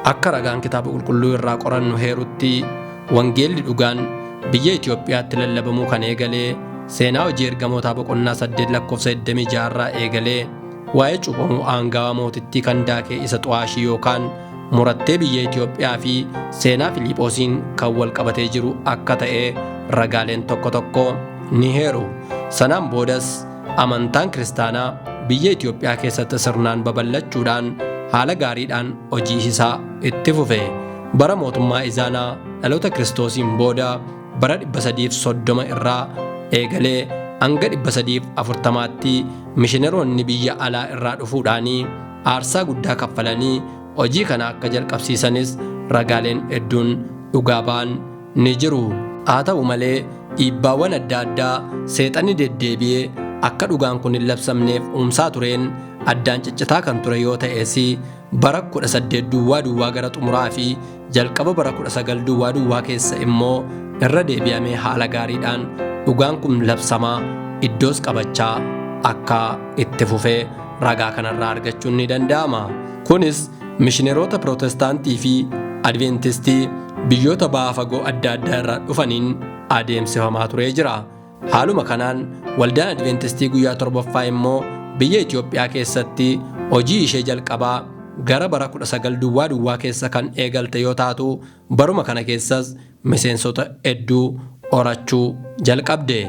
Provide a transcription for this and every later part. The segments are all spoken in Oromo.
Akka ragaan kitaaba qulqulluu irraa qorannu heerutti wangeelli dhugaan biyya Itoophiyaatti lallabamuu kan eegalee seenaa hojii ergamootaa boqonnaa 8 lakkoofsa 26 irraa eegalee waa'ee cuuphamuu aangawaa mootittii kan daakee isa xu'aashii yookaan murattee biyya Itoophiyaa fi seenaa Filiiphoosiin kan wal qabatee jiru akka ta'e ragaaleen tokko tokko ni heeru. Sanaan boodas amantaan kiristaanaa biyya Itoophiyaa keessatti sirnaan babal'achuudhaan haala gaariidhaan hojii isaa itti fufe. Bara mootummaa Izaanaa dhaloota Kiristoosiin booda bara 330 irraa eegalee hanga 340tti mishineroonni biyya alaa irraa dhufuudhaan aarsaa guddaa kaffalanii hojii kana akka jalqabsiisanis ragaaleen hedduun dhugaa ba'an ni jiru. Haa ta'u malee dhiibbaawwan adda addaa seexanni deddeebi'ee akka dhugaan kun hin labsamneef uumsaa tureen addaan ciccitaa kan ture yoo ta'es bara 18 duwwaa gara xumuraa fi jalqaba bara 19 duwwaa keessa immoo irra deebi'amee haala gaariidhaan dhugaan kun labsamaa iddoos qabachaa akka itti fufee ragaa kanarraa argachuun ni danda'ama. Kunis mishineroota Pirootestaantii fi Adventistii biyyoota ba'a fagoo adda addaa irraa dhufaniin adeemsifamaa turee jira. Haaluma kanaan waldaan Adventistii guyyaa 7ffaa immoo biyya Itoophiyaa keessatti hojii ishee jalqabaa gara bara 19 duwwaa keessa kan eegalte yoo taatu baruma kana keessas miseensota hedduu horachuu jalqabde.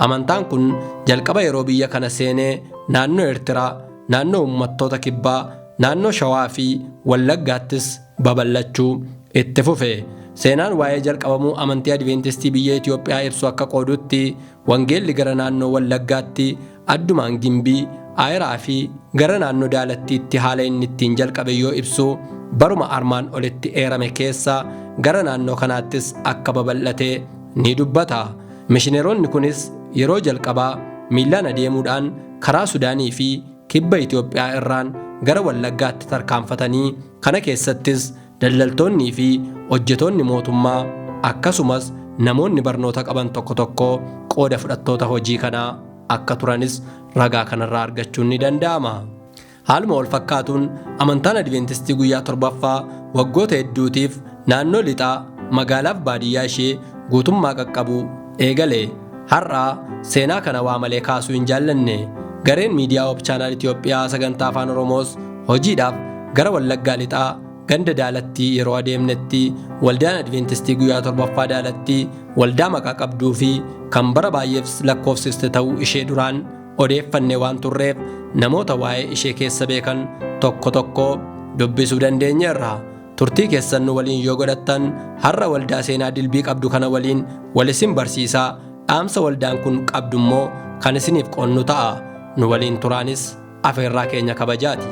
Amantaan kun jalqaba yeroo biyya kana seenee naannoo Eertiraa, naannoo uummattoota kibbaa, naannoo Shawaa fi Wallaggaattis babal'achuu itti fufe. Seenaan waa'ee jalqabamuu amantii Adventistii biyya Itoophiyaa ibsu akka qoodutti wangeelli gara naannoo Wallaggaatti addumaan Gimbii, Aayiraa fi gara naannoo Daalattiitti haala inni ittiin jalqabe yoo ibsu baruma armaan olitti eerame keessa gara naannoo kanaattis akka babal'ate ni dubbata. Mishineroonni kunis yeroo jalqabaa miilaan adeemuudhaan karaa Sudaanii fi kibba Itoophiyaa irraan gara Wallaggaatti tarkaanfatanii kana keessattis daldaltoonnii fi hojjetoonni mootummaa akkasumas namoonni barnoota qaban tokko tokko qooda fudhattoota hojii kanaa akka turanis ragaa kanarraa argachuun ni danda'ama. Haaluma wal fakkaatuun amantaan Adventistii guyyaa 7ffaa waggoota hedduutiif naannoo lixaa magaalaaf baadiyyaa ishee guutummaa qaqqabu eegale. Har'aa seenaa kana waa malee kaasuu hin jaallanne. Gareen miidiyaa Hoop Chaanaal Itoophiyaa sagantaa afaan Oromoos hojiidhaaf gara Wallaggaa lixaa ganda daalatti yeroo adeemnetti waldaan Adventistii guyyaa torbaffaa daalatti waldaa maqaa qabduu fi kan bara baay'eef lakkoofsiste ta'uu ishee duraan odeeffanne waan turreef namoota waa'ee ishee keessa beekan tokko tokko dubbisuu dandeenyeerra. Turtii keessan nu waliin yoo godhattan har'a waldaa seenaa dilbii qabdu kana waliin walisin barsiisaa dhaamsa waldaan kun qabdu immoo kan isiniif qoonnu ta'a. Nu waliin turaanis afeerraa keenya kabajaati.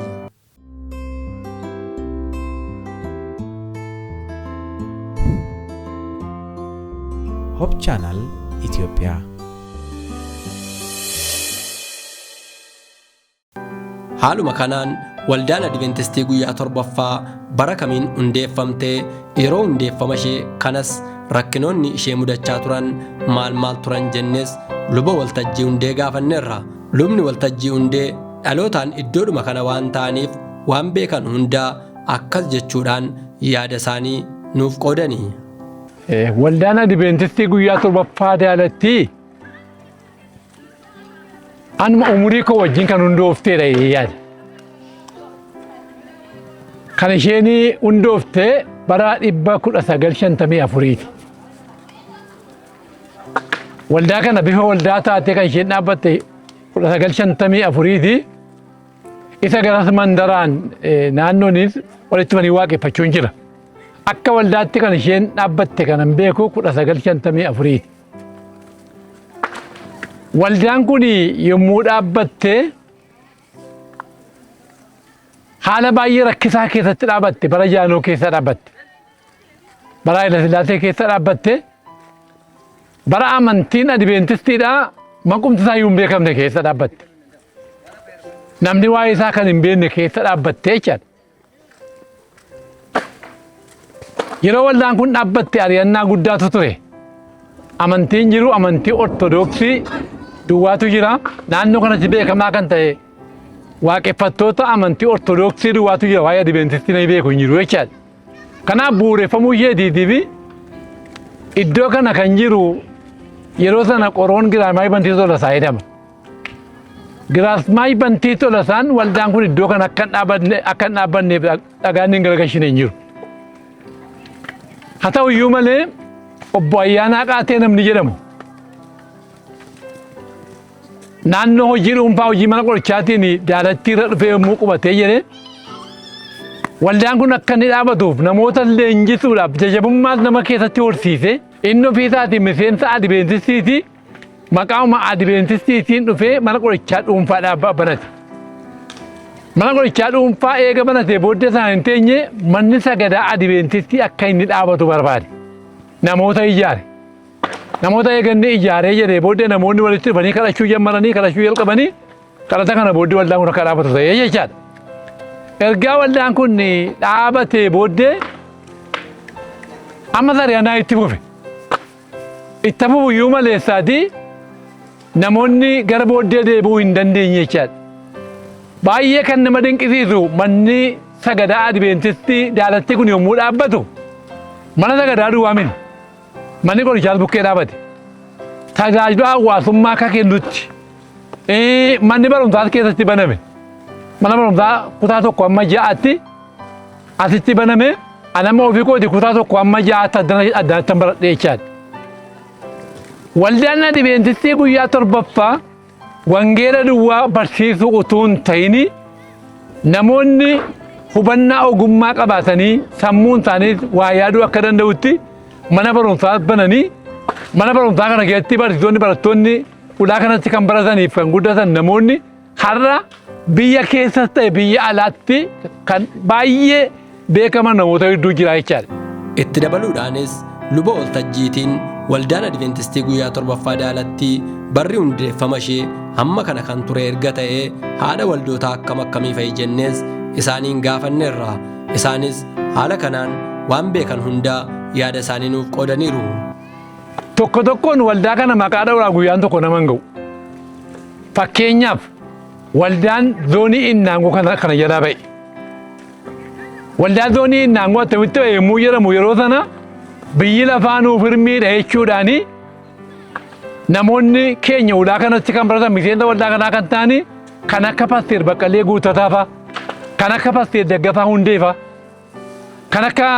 Hope Channel Ethiopia. Haaluma kanaan waldaan Adventistii guyyaa torbaffaa bara kamiin hundeeffamtee yeroo hundeeffama ishee kanas rakkinoonni ishee mudachaa turan maal turan jennes luba waltajjii hundee gaafanneerra. Lubni waltajjii hundee dhalootaan iddoodhuma kana waan ta'aniif waan beekan hundaa akkas jechuudhaan yaada isaanii nuuf qoodanii. Waldaan Adventistii guyyaa torbaffaa daalatti anuma umurii koo wajjin kan hundoofteedha yaada. Kan isheen hundooftee bara 1954ti. Waldaa kana bifa waldaa taatee kan isheen dhaabbatte 1954ti. Isa garas mandaraan naannoonis walitti dhufanii waaqeffachuun jira. Akka waldaatti kan isheen dhaabbatte kanan beeku 1954ti. Waldaan kun yommuu dhaabbatte haala baay'ee rakkisaa keessatti dhaabatte. Bara Jaanoo keessa dhaabatte. Bara Haayile Sillaasee keessa dhaabatte. Bara amantiin Adventistiidha maqumti isaa iyyuu hin beekamne keessa dhaabatte. Namni waa'ee isaa kan hin beekne keessa dhaabbatte jechaadha. Yeroo waldaan kun dhaabbatte ari'annaa guddaatu ture. Amantiin jiru amantii Ortodoksii duwwaatu jira. Naannoo kanatti beekamaa kan ta'e waaqeffattoota amantii Ortodoksii duwwaatu jira. Waa'ee Adventistii na beeku hin jiru jechaadha. Kanaaf bu'uureffamuu isheetiitiif iddoo kana kan jiru yeroo sana qoroon Giraamaayii Bantii Tolasaa jedhama. Giraamaayii Bantii Tolasaan waldaan kun iddoo kana akka hin dhaabbanneef dhagaan hin garagalchine hin jiru. Haa ta'u iyyuu malee obbo Ayyaanaa Qaatee namni jedhamu naannoo hojii dhuunfaa hojii mana qorichaatiin daalattii irra dhufee yommuu qubatee jedhee waldaan kun akka inni dhaabatuuf namoota leenjisuudhaaf jajabummaas nama keessatti horsiise inni ofii isaatiin miseensa Adventistiiti maqaama Adventistiitiin dhufee mana qorichaa dhuunfaadhaaf banate. Mana qorichaa dhuunfaa eega banatee booddee sana hin teenye manni sagadaa Adventistii akka inni dhaabatu barbaade. Namoota ijaare. Namoota eeganne ijaaree jedhee booddee namoonni walitti dhufanii kadhachuu jalqabanii kadhata kana booddee waldaan kun akka dhaabatu ta'ee jechaadha. Ergaa waldaan kun dhaabatee booddee amma ari'annaa itti fufe. Itti fufu iyyuu maleessaatii namoonni gara booddee deebi'uu hin dandeenye jechaadha. Baay'ee kan nama dinqisiisu manni sagadaa Adventistii daalatti kun yommuu dhaabbatu mana sagadaa duwwaa miti. Manni qorichaas bukkee dhaabate. Tajaajila hawaasummaa akka kennutti manni barumsaas keessatti baname. Mana barumsaa kutaa tokko amma ja'aatti asitti baname. Anama ofii kooti kutaa tokko amma ja'aatti addanatti baradhee jechaadha. Waldaan Adventistii guyyaa torbaffaa wangeela duwwaa barsiisuu utuu hin ta'in namoonni hubannaa ogummaa qabaatanii sammuun isaanii waa yaaduu akka danda'utti mana barumsaa bananii mana barumsaa kana keessatti barsiisonni barattoonni ulaa kanatti kan barataniif kan guddatan namoonni har'a biyya keessas ta'e biyya alaatti kan baay'ee beekaman namoota hedduu jira jechaadha. Itti dabaluudhaanis luba waltajjiitiin waldaan Adventistii guyyaa torbaffaa daalatti barri hundeeffama ishee hamma kana kan ture erga ta'ee haadha waldootaa akkam akkamii fa'i jennees isaaniin gaafanneerra. Isaanis haala kanaan waan beekan hundaa yaada isaanii nuuf qoodaniiru. Tokko tokkoon waldaa kana maqaa dhawraa guyyaan tokko nama hin ga'u. Fakkeenyaaf waldaan zoonii Innaangoo kana jalaa ba'e. Waldaan zoonii Innaangoo attamitti ba'e yommuu jedhamu yeroo sana biyyi lafaa nuuf hirmiidha jechuudhaani namoonni keenya ulaa kanatti kan baratan miseensa waldaa kanaa kan ta'ani kan akka Paaster Baqqalee Guutataa fa'a kan akka Paaster Daggafaa Hundee fa'a Kanaka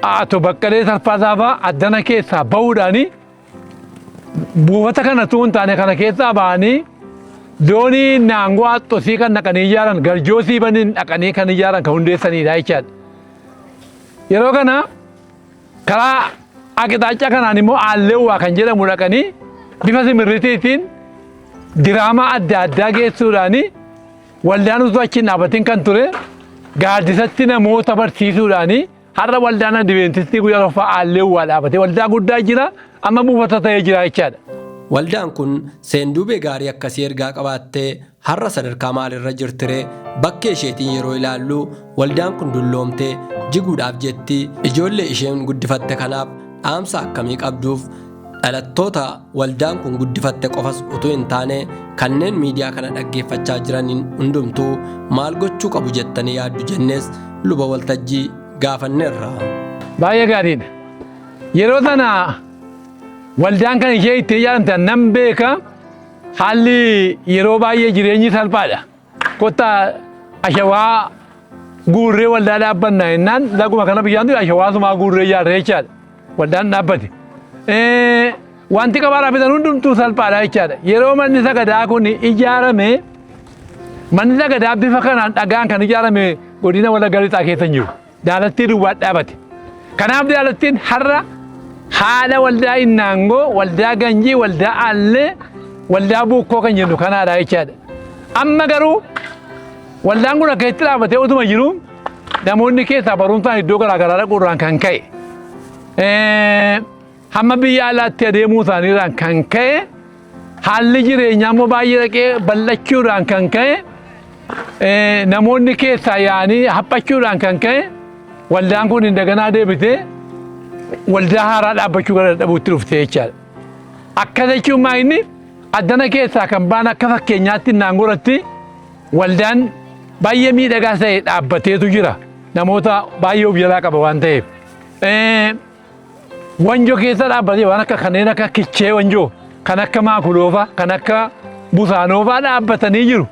ato Baqqalee Tarfaasaa fa'aa addana keessaa bahuudhaani buufata kana tuun taane kana keessaa ba'anii doonii naangoo haxxosii kan dhaqanii ijaaran garjoosii baniin dhaqanii kan ijaaran kan hundeessanidha jechaadha. Yeroo kana karaa aqixaaccaa kanaan immoo Aalleewwaa kan jedhamu dhaqanii bifa simirritiitiin diraamaa adda addaa geessuudhaani waldaan utuu achiin dhaabatiin kan ture gaaddisatti namoota barsiisuudhaani har'a waldaan Adventistii guyyaa torbaffaa Aalleewwaa dhaabatee waldaa guddaa jira amma buufata ta'ee jira jechaadha. Waldaan kun seenduubee gaarii akkasii ergaa qabaattee har'a sadarkaa maalirra jirtire bakkee isheetiin yeroo ilaallu waldaan kun dulloomtee jiguudhaaf jetti ijoollee isheen guddifatte kanaaf dhaamsa akkamii qabduuf dhalattoota waldaan kun guddifatte qofas utuu hin taane kanneen miidiyaa kana dhaggeeffachaa jiraniin hundumtuu maal gochuu qabu jettanii yaaddu jennees luba waltajjii gaafanneerra. Baay'ee gaariidha. Yeroo sana waldaan kan ishee itti ijaaramte nan beeka haalli yeroo baay'ee jireenyi salphaadha. Kottaa ashawaa guurree waldaa dhaabbanna jennaan laguma kana biyyaan ture ashawaasumaa guurree ijaarree jechaadha. Waldaan dhaabbate. Wanti qabaadhaa fitan hundumtuu salphaadha jechaadha. Yeroo manni sagadaa kun ijaarame manni sagadaa bifa kanaan dhagaan kan ijaarame godina Wallagga Lixaa keessa hin jiru. Daalattii duwwaa dhaabate. Kanaaf daalattiin har'a haala waldaa Innaangoo, waldaa Ganjii, waldaa Aallee, waldaa Buukkoo kan jennu kanaadha jechaadha. Amma garuu waldaan kun akka itti dhaabatee utuma jiru namoonni keessaa barumsaan iddoo garaagaraa dhaquudhaan kan ka'e. Hamma biyya alaatti adeemuu isaaniirraan kan ka'e haalli jireenyaa immoo baay'ee dhaqee bal'achuudhaan kan ka'e namoonni keessaa yaa'anii haphachuudhaan kan ka'e waldaan kun indaganaa deebitee waldaa haaraa dhaabbachuu gara dhabuutti dhufte jechaadha. Akka jechuun maa inni addana keessaa kan baan akka fakkeenyaatti Innaangoorratti waldaan baay'ee miidhagaa ta'e dhaabbateetu jira. Namoota baay'ee of jalaa qaba waan ta'eef. Wanjoo keessa dhaabbatee waan akka kanneen akka Kichee Wanjoo, kan akka Maakuloofaa, kan akka Busaanoofaa dhaabbatanii jiru.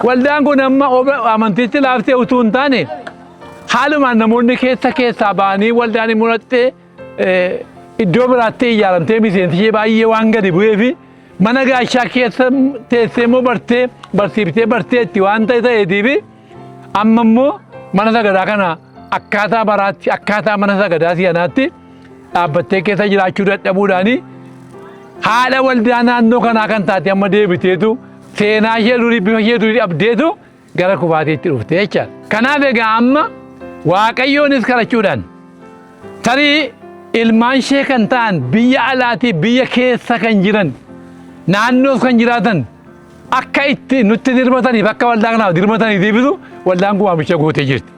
Waldaan kun amma amantiitti laaftee utuu hin taane haalumaan namoonni keessaa ba'anii waldaan murattee iddoo biraatti ijaaramtee miseensi ishee baay'ee waan gadi bu'ee fi mana gaashaa keessa teessee immoo barsiiftee barteetti waan ta'eetiif amma immoo mana sagadaa kana akkaataa baraatti akkaataa mana sagadaa si'anaatti dhaabbattee keessa jiraachuu dadhabuudhaani haala waldaa naannoo kanaa kan taate amma deebiteetu seenaa ishee durii bifa ishee durii abdeetu gara kufaatiitti dhufte jechaadha. Kanaaf egaa amma Waaqayyoonis kadhachuudhaan tarii ilmaan ishee kan ta'an biyya alaatii biyya keessa kan jiran naannoof kan jiraatan akka itti nutti dirmataniif akka waldaa kanaaf dirmataniitiifitu waldaan kun waamicha gootee jirti.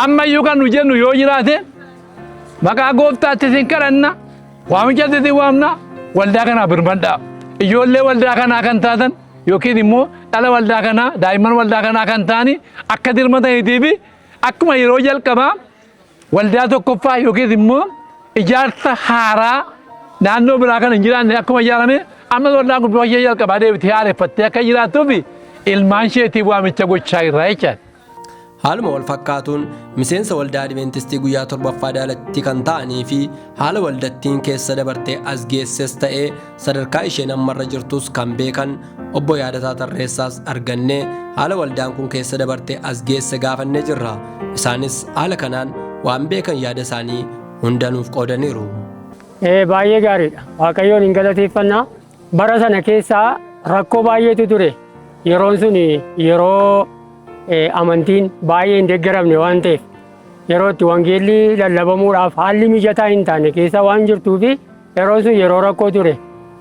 Ammayyuu kan nu jennu yoo jiraate maqaa gooftaatti isin kadhanna waamicha isin waamna waldaa kanaaf birmadhaa. Ijoollee waldaa kanaa kan taatan yookiin immoo dhala waldaa kanaa daa'imman waldaa kanaa kan ta'ani akka dirmataniitiifi akkuma yeroo jalqabaa waldaa tokkoffaa yookiin immoo ijaarsa haaraa naannoo biraa kan hin jiraanne akkuma ijaarame amma waldaan kun bifa ishee jalqabaa deebitee haareeffattee akka jiraattuuf ilmaan isheetiif waamicha gochaa irraa jechaadha. Haaluma wal fakkaatuun miseensa waldaa Adventistii guyyaa torbaffaa daalatti kan ta'anii fi haala waldattiin keessa dabartee as geesses ta'ee sadarkaa isheen ammarra jirtus kan beekan obbo Yaadataa Tarreessaas argannee haala waldaan kun keessa dabartee as geesse gaafannee jirra. Isaanis haala kanaan waan beekan yaada isaanii hundanuuf qoodaniiru. Baay'ee gaariidha. Waaqayyoon hin galateeffannaa. Bara sana keessaa rakkoo baay'eetu ture. Yeroon sun yeroo amantiin baay'ee hin deeggaramne waan ta'eef yeroo itti wangeelli lallabamuudhaaf haalli mijataa hin taane keessa waan jirtuufi yeroon sun yeroo rakkoo ture.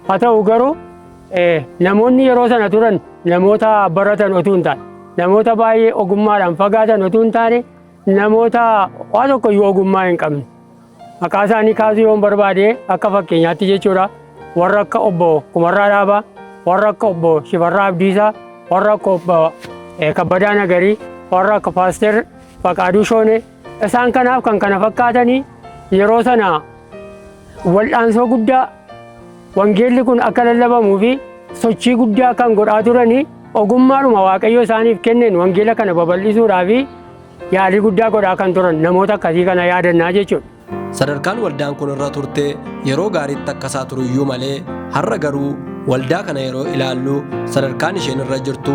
Haa ta'u garuu namoonni yeroo sana turan namoota baratan otuu hin taane namoota baay'ee ogummaadhaan fagaatan otuu hin taane namoota waa tokkoyyuu ogummaa hin qabne. Maqaa isaanii kaasuu yoon barbaade akka fakkeenyaatti jechuudha warra akka obbo Kumarraa Dhaabaa, warra akka obbo Shifarraa Abdiisaa, warra akka obbo Kabbadaa Nagarii, warra akka Paaster Faqaaduu Shoonee isaan kanaaf kan kana fakkaatanii yeroo sana wal'aansoo guddaa wangeelli kun akka lallabamuu fi sochii guddaa kan godhaa turanii ogummaadhuma Waaqayyo isaaniif kenneen wangeela kana babal'isuudhaa fi yaalii guddaa godhaa kan turan namoota akkasii kana yaadannaa jechuudha. Sadarkaan waldaan kun irra turte yeroo gaariitti akkasaa turuyyuu malee har'a garuu waldaa kana yeroo ilaallu sadarkaan isheen irra jirtu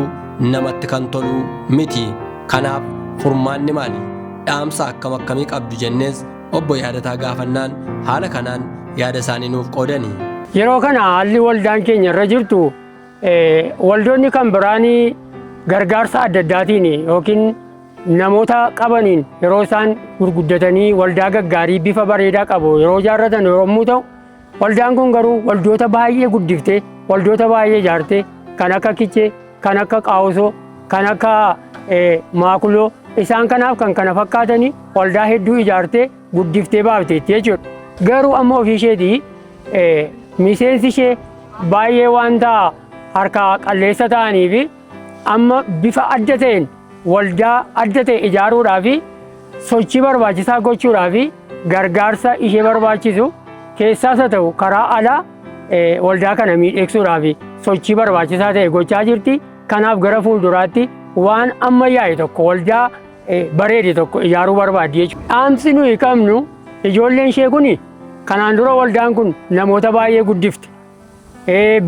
namatti kan tolu miti. Kanaaf furmaanni maali? Dhaamsa akkamii qabdu jennees obbo Yaadataa gaafannaan haala kanaan yaada isaanii nuuf qoodani. Yeroo kana haalli waldaan keenya irra jirtu waldoonni kan biraanii gargaarsa adda addaatiin yookiin namoota qabaniin yeroo isaan gurguddatanii waldaa gaggaarii bifa bareedaa qabu yeroo ijaarratan yommuu ta'u, waldaan kun garuu waldoota baay'ee guddiftee waldoota baay'ee ijaartee kan akka Kichee, kan akka Qaawusoo, kan akka Maakuloo isaan kanaaf kan kana fakkaatanii waldaa hedduu ijaartee guddiftee baafteetti jechuudha. Garuu amma ofii isheetii miseensi ishee baay'ee wanta harka qalleessa ta'anii fi amma bifa adda ta'een waldaa adda ta'e ijaaruudhaa fi sochii barbaachisaa gochuudhaa fi gargaarsa ishee barbaachisu keessaas haa ta'u karaa alaa waldaa kana miidhagsuudhaa fi sochii barbaachisaa ta'e gochaa jirti. Kanaaf gara fuulduraatti waan ammayyaa'e tokko waldaa bareede tokko ijaaruu barbaaddi jechuudha. Dhaamsi nuyi qabnu ijoolleen ishee kun kanaan dura waldaan kun namoota baay'ee guddifte.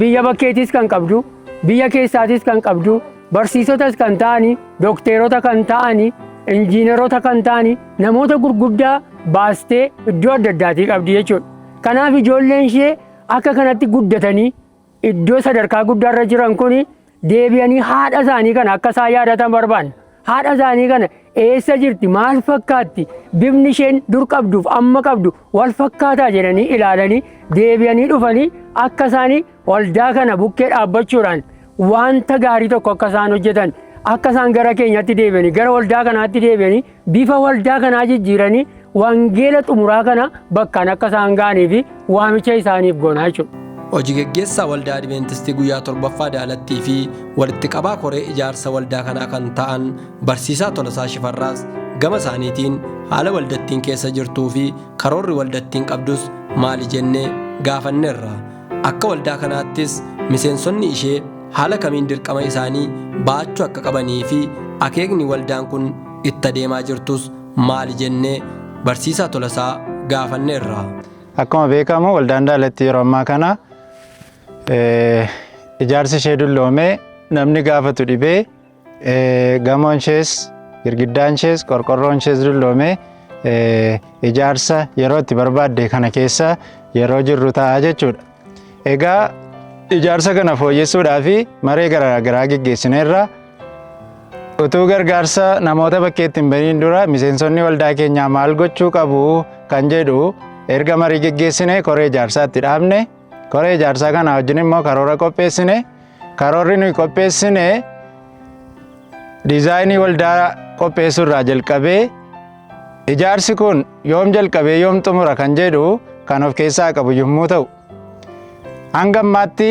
Biyya bakkeetis kan qabdu, biyya keessaatis kan qabdu, barsiisotas kan ta'anii, dookteerota kan ta'anii, injiineroota kan ta'anii, namoota gurguddaa baastee iddoo adda addaatii qabdi jechuudha. Kanaaf ijoolleen ishee akka kanatti guddatanii iddoo sadarkaa guddaarra jiran kun deebi'anii haadha isaanii kana akka isaan yaadatan barbaanna. Haadha isaanii kana eessa jirti? Maal fakkaatti? Bifni isheen dur qabduuf amma qabdu wal fakkaataa jedhanii ilaalanii deebi'anii dhufanii akka isaanii waldaa kana bukkee dhaabbachuudhaan wanta gaarii tokko akka isaan hojjetan akka isaan gara keenyatti deebi'anii gara waldaa kanaatti deebi'anii bifa waldaa kanaa jijjiiranii wangeela xumuraa kana bakkaan akka isaan ga'anii fi waamicha isaaniif goonaa jechuudha. Hojii geggeessaa waldaa Adventistii guyyaa 7ffaa Daalattii fi walitti qabaa koree ijaarsa waldaa kanaa kan ta'an barsiisaa Tolasaa Shifarraas gama isaaniitiin haala waldattiin keessa jirtuu fi karoorri waldattiin qabdus maali jennee gaafanneerra. Akka waldaa kanaattis miseensonni ishee haala kamiin dirqama isaanii baachuu akka qabanii fi akeekni waldaan kun itti adeemaa jirtus maali jennee barsiisaa Tolasaa gaafanneerra. Akkuma beekamu waldaan Daalattii yeroo ammaa kana ijaarsi ishee dulloomee namni gaafatu dhibee gamoon ishees girgiddaan ishees qorqorroon ishees dulloomee ijaarsa yeroo itti barbaadde kana keessa yeroo jirru ta'a jechuudha. Egaa ijaarsa kana fooyyessuudhaa fi maree garaagaraa geggeessineerra utuu gargaarsa namoota bakkeetti hin baniin dura miseensonni waldaa keenyaa maal gochuu qabu kan jedhu erga marii geggeessine koree ijaarsaatti dhaabne. Koree ijaarsaa kana wajjin immoo karoora qopheessine. Karoorri nuyi qopheessine diizaayinii waldaa qopheessuurraa jalqabee ijaarsi kun yoom jalqabee yoom xumura kan jedhu kan of keessaa qabu yommuu ta'u, hanga ammaatti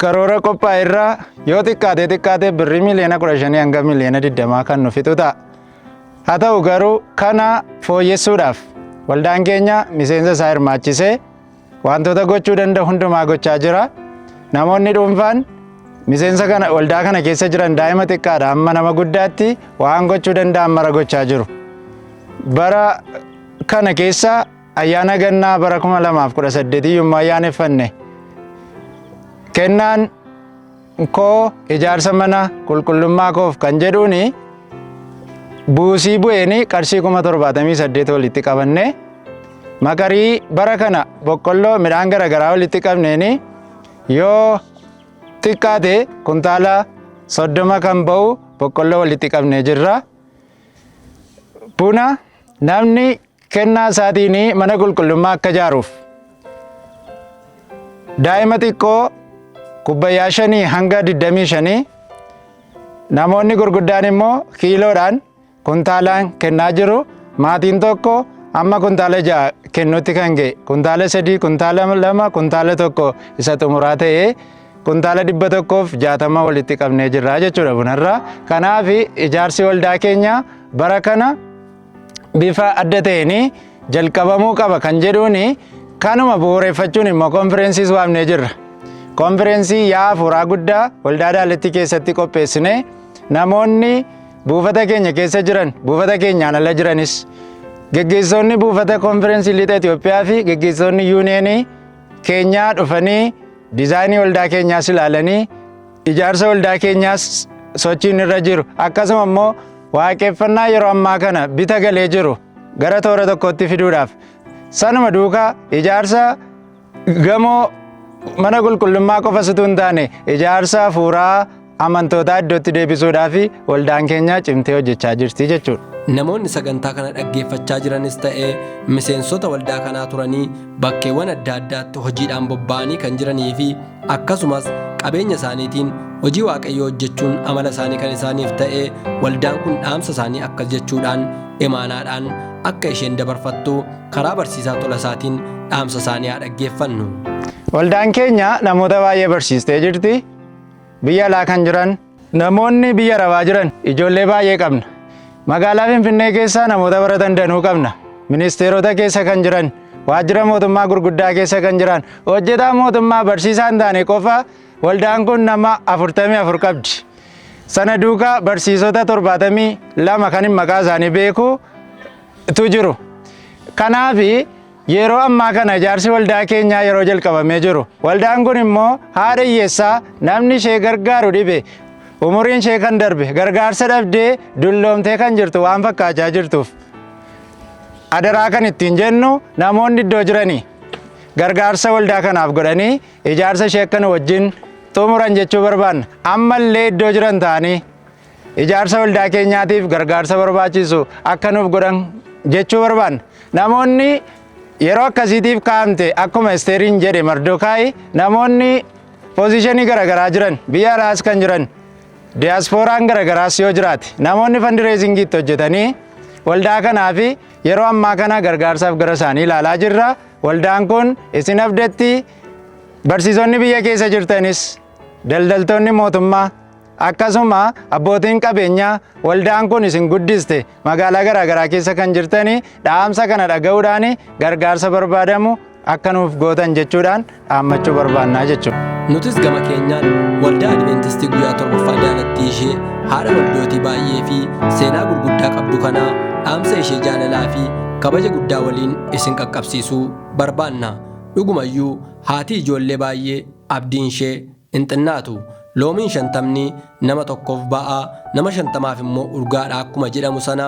karoora qophaa'erraa yoo xiqqaatee birrii miliyoona 15 hanga miliyoona 20 kan nu fixu ta'a. Haa ta'u garuu kana fooyyessuudhaaf waldaan keenya miseensa isaa hirmaachisee wantoota gochuu danda'u hundumaa gochaa jira. Namoonni dhuunfaan miseensa kana waldaa kana keessa jiran daa'ima xiqqaadha amma nama guddaatti waan gochuu danda'an mara gochaa jiru. Bara kana keessa ayyaana gannaa bara 2018 yommuu ayyaaneffanne kennaan koo ijaarsa mana qulqullummaa koof kan jedhuuni buusii bu'een qarshii 78 walitti qabanne makarii bara kana boqqolloo midhaan garaagaraa walitti qabneeni yoo xiqqaate kuntaala 30 kan ba'u boqqolloo walitti qabnee jirra. Buna namni kennaa isaatiin mana qulqullummaa akka ijaaruuf daa'ima xiqqoo kubbayyaa 5 hanga 25 namoonni gurguddaan immoo kiiloodhaan kuntaalaan kennaa jiru. Maatiin tokko amma kuntaala 6 kennuutti kan ga'e kuntaala 3 kuntaala 2 kuntaala 1 isa xumuraa ta'ee kuntaala 160 walitti qabnee jirra jechuudha bunarraa. Kanaaf ijaarsi waldaa keenya bara kana bifa adda ta'een jalqabamuu qaba kan jedhuun kanuma bu'uureffachuun immoo konfireensiis waamnee jirra. Konfireensii yaa hafuuraa guddaa waldaa Daalattii keessatti qopheessine namoonni buufata keenya keessa jiran, buufata keenyaan ala jiranis, geggeessonni buufata konferensii lixa Itoophiyaa fi geggeessonni yuuniyeenii keenyaa dhufanii diizaayinii waldaa keenyaas ilaalanii ijaarsa waldaa keenyaas sochiin irra jiru. Akkasuma immoo waaqeffannaa yeroo ammaa kana bita galee jiru gara toora tokkotti fiduudhaaf sanuma duukaa ijaarsa gamoo mana qulqullummaa qofa utuu hin taane ijaarsa hafuuraa amantootaa iddootti deebisuudhaaf waldaan keenya cimtee hojjechaa jirti jechuudha. Namoonni sagantaa kana dhaggeeffachaa jiranis ta'ee miseensota waldaa kanaa turanii bakkeewwan adda addaatti hojiidhaan bobba'anii kan jiranii fi akkasumas qabeenya isaaniitiin hojii waaqayyoo hojjechuun amala isaanii kan isaaniif ta'ee waldaan kun dhaamsa isaanii akkas jechuudhaan imaanaadhaan akka isheen dabarfattu karaa barsiisaa tola isaatiin dhaamsa isaanii haa dhaggeeffannu. Waldaan keenya namoota baay'ee barsiistee jirti. Biyya alaa kan jiran, namoonni biyya arabaa jiran ijoollee baay'ee qabna. Magaalaa Finfinnee keessa namoota baratan danuu qabna. Ministeerota keessa kan jiran, waajjira mootummaa gurguddaa keessa kan jiran, hojjetaa mootummaa barsiisaa hin taane qofa waldaan kun nama 44 qabdi. Sana duukaa barsiisota 72 kan maqaa isaanii beekutu jiru. Kanaaf yeroo ammaa kana ijaarsi waldaa keenyaa yeroo jalqabamee jiru. Waldaan kun immoo haadha hiyyeessaa namni ishee gargaaru dhibe. Umuriin ishee kan darbe gargaarsa dhabdee dulloomtee kan jirtu waan fakkaachaa jirtuuf adaraa kan ittiin jennu namoonni iddoo jiranii gargaarsa waldaa kanaaf godhanii ijaarsa ishee akka nu wajjin xumuran jechuu barbaanna. Ammallee iddoo jiran ta'anii ijaarsa waldaa keenyaatiif gargaarsa barbaachisu akka nuuf godhan jechuu barbaanna. Namoonni yeroo akkasiitiif kaa'amte akkuma Esteeriin jedhe Mardokaayi namoonni poozishinii garaagaraa jiran biyya alaas kan jiran diyaaspooraan garaagaraas yoo jiraate namoonni fandireezingiitti hojjetanii waldaa kanaaf yeroo ammaa kana gargaarsaaf gara isaanii ilaalaa jirra. Waldaan kun isin abdatti barsiisonni biyya keessa jirtanis daldaltoonni mootummaa akkasuma abbootiin qabeenyaa waldaan kun isin guddiste magaalaa garaagaraa keessa kan jirtanii dhaamsa kana dhaga'uudhaan gargaarsa barbaadamu akka nuuf gootan jechuudhaan dhaammachuu barbaannaa jechuudha. Nutis gama keenyaan waldaa Adventistii guyyaa torbaffaa jaalattii ishee haadha waldootii baay'ee fi seenaa gurguddaa qabdu kanaa dhaamsa ishee jaalalaa fi kabaja guddaa waliin isin qaqqabsiisuu barbaanna. Dhugumayyuu haati ijoollee baay'ee abdiin ishee hin xinnaatu. Loomiin 50 nama tokkoof ba'aa nama 50maaf immoo urgaadha akkuma jedhamu sana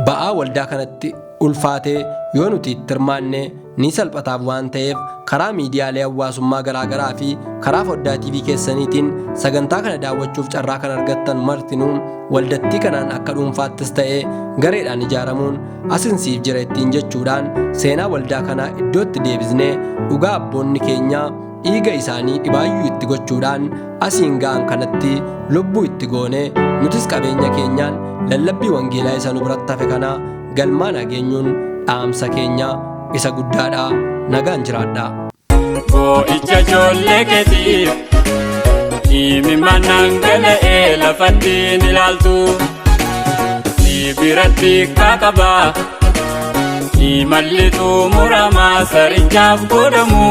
ba'aa waldaa kanatti ulfaatee yoo nuti itti hirmaanne ni salphataaf waan ta'eef karaa miidiyaalee hawaasummaa garaagaraa fi karaa foddaa TV keessaniitiin sagantaa kana daawwachuuf carraa kan argattan martinuu waldattii kanaan akka dhuunfaattis ta'ee gareedhaan ijaaramuun asinsiif jira ittiin jechuudhaan seenaa waldaa kanaa iddootti deebisnee dhugaa abboonni keenyaa dhiiga isaanii dhibaayyuu itti gochuudhaan asiin ga'an kanatti lubbuu itti goonee nutis qabeenya keenyaan lallabbii wangeelaa isa nu biratti hafe kanaa galmaan hageenyuun dhaamsa keenya isa guddaadha. Nagaan jiraadhaa. Boo'icha ijoollee keetiif imimmaan gala'ee lafattiin ilaaltu si biratti kakabaa imallitu muramaa sarichaaf godhamu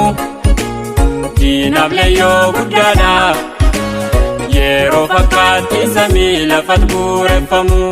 diinablee yoo guddaadha yeroo fakkaatti samii lafat buureffamu.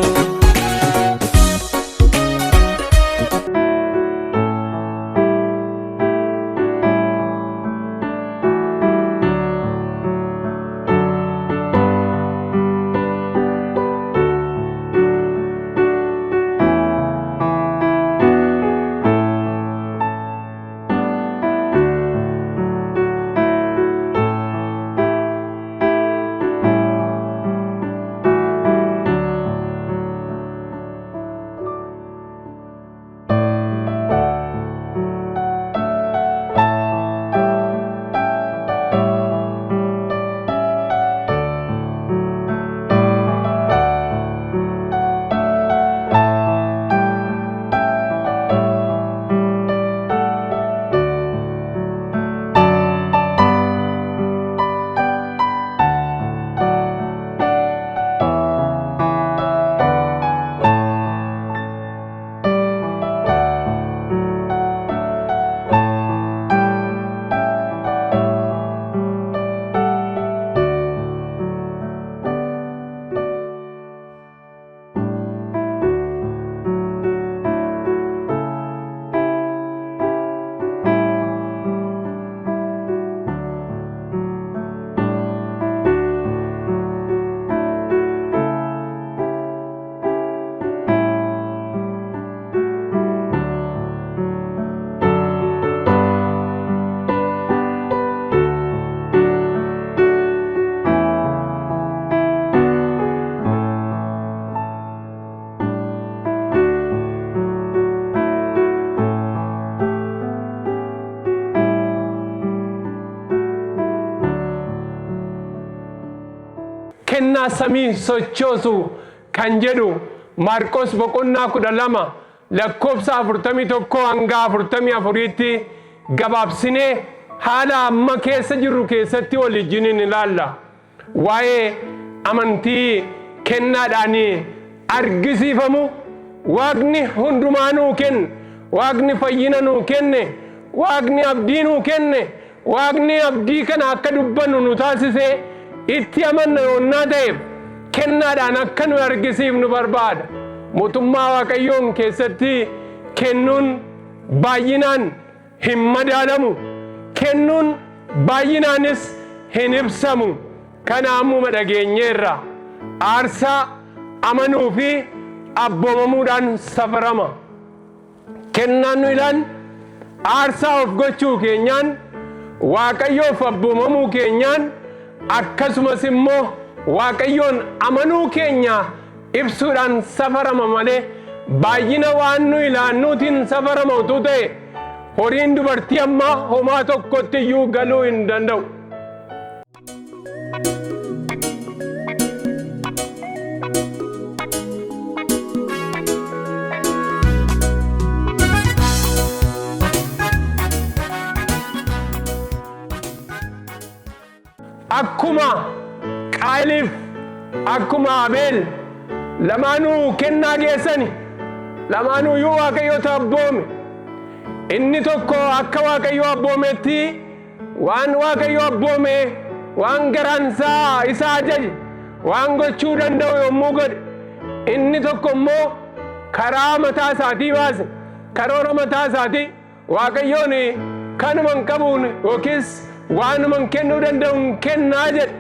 kennaa samii sochoosu kan jedhu Maarqos boqonnaa 12 lakkoofsa 41 hanga 44tti gabaabsinee haala amma keessa jirru keessatti waliin ilaalla. Waa'ee amantii kennaadhaan argisiifamu Waaqni hundumaa nuu kenne, Waaqni fayyina nuu kenne, Waaqni abdii nuu kenne, Waaqni abdii kana akka dubbannu nu taasise itti amanna yoonnaa ta'eef kennaadhaan akka nu argisiifnu barbaada. Mootummaa Waaqayyoon keessatti kennuun baay'inaan hin madaalamu, kennuun baay'inaanis hin ibsamu. Kana ammuma dhageenyeerra aarsaa amanuu fi abboomamuudhaan safarama. Kennaan nu ilaan aarsaa of gochuu keenyaan, Waaqayyoof abboomamuu keenyaan, akkasumas immoo Waaqayyoon amanuu keenya ibsuudhaan safarama malee baay'ina waan nu ilaannuutiin safarama utuu ta'e horiin dubartii ammaa homaa tokkotti iyyuu galuu hin danda'u. Akkuma Qaayiliif akkuma Abeel lamaanuu kennaa geessani, lamaanuu iyyuu Waaqayyoota abboome. Inni tokko akka Waaqayyo abboometti waan Waaqayyo abboome waan garaansaa isa ajaje waan gochuu danda'u yommuu godhe, inni tokko immoo karaa mataa isaatii baase, karoora mataa isaatii Waaqayyoon kanuman qabuun yookiis waanuman kennuu danda'uun kennaa jedhe